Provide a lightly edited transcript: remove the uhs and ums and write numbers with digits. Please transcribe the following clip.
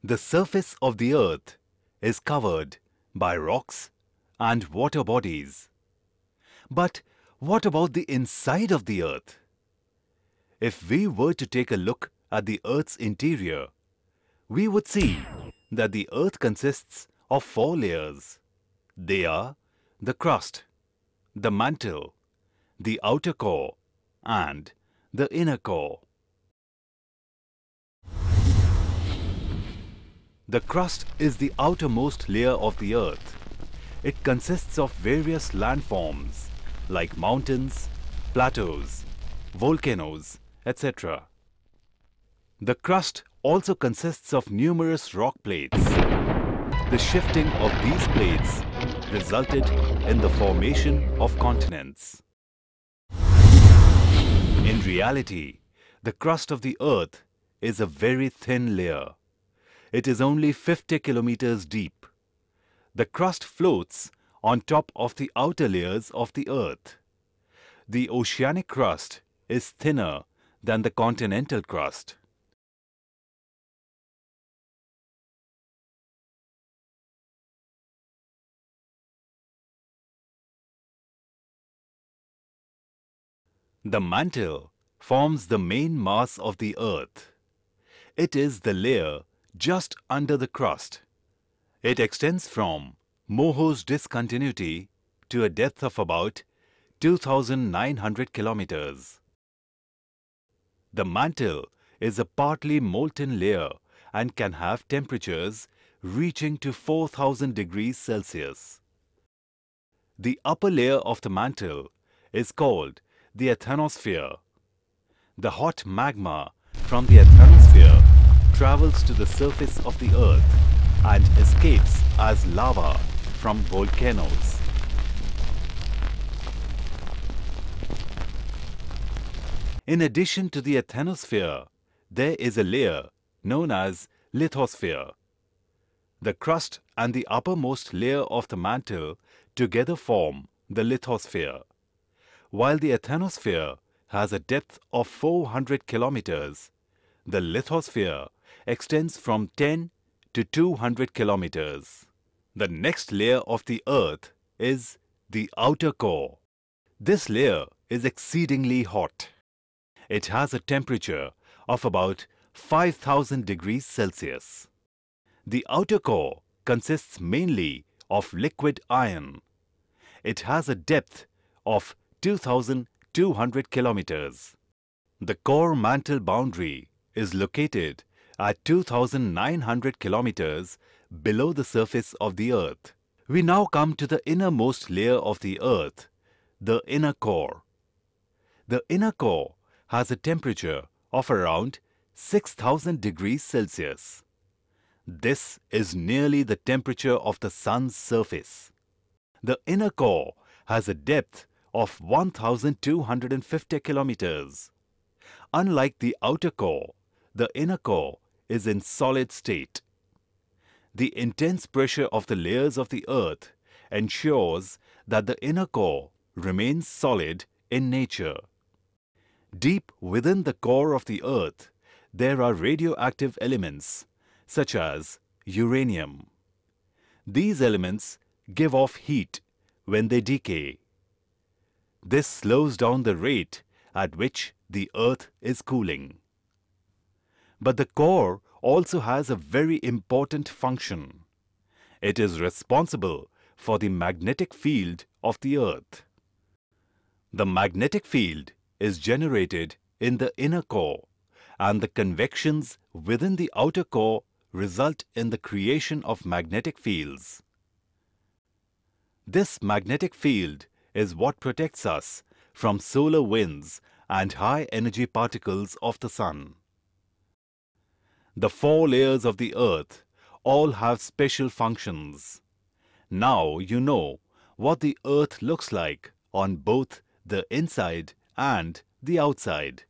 The surface of the earth is covered by rocks and water bodies. But what about the inside of the earth? If we were to take a look at the earth's interior, we would see that the earth consists of 4 layers. They are the crust, the mantle, the outer core, and the inner core. The crust is the outermost layer of the earth. It consists of various landforms like mountains, plateaus, volcanoes, etc. The crust also consists of numerous rock plates. The shifting of these plates resulted in the formation of continents. In reality, the crust of the earth is a very thin layer. It is only 50 kilometers deep. The crust floats on top of the outer layers of the earth. The oceanic crust is thinner than the continental crust. The mantle forms the main mass of the earth. It is the layer just under the crust. It extends from Moho's discontinuity to a depth of about 2,900 kilometers. The mantle is a partly molten layer and can have temperatures reaching to 4,000 degrees Celsius. The upper layer of the mantle is called the asthenosphere. The hot magma from the asthenosphere travels to the surface of the earth and escapes as lava from volcanoes. In addition to the asthenosphere, there is a layer known as lithosphere. The crust and the uppermost layer of the mantle together form the lithosphere. While the asthenosphere has a depth of 400 kilometers, the lithosphere extends from 10 to 200 kilometers. The next layer of the earth is the outer core. This layer is exceedingly hot. It has a temperature of about 5,000 degrees Celsius. The outer core consists mainly of liquid iron. It has a depth of 2,200 kilometers. The core mantle boundary is located at 2,900 kilometers below the surface of the earth. We now come to the innermost layer of the earth, the inner core. The inner core has a temperature of around 6,000 degrees Celsius. This is nearly the temperature of the sun's surface. The inner core has a depth of 1,250 kilometers. Unlike the outer core, the inner core is in solid state. The intense pressure of the layers of the earth ensures that the inner core remains solid in nature. Deep within the core of the earth, there are radioactive elements such as uranium. These elements give off heat when they decay. This slows down the rate at which the earth is cooling. But the core also has a very important function. It is responsible for the magnetic field of the earth. The magnetic field is generated in the inner core, and the convections within the outer core result in the creation of magnetic fields. This magnetic field is what protects us from solar winds and high-energy particles of the sun. The 4 layers of the earth all have special functions. Now you know what the earth looks like on both the inside and the outside.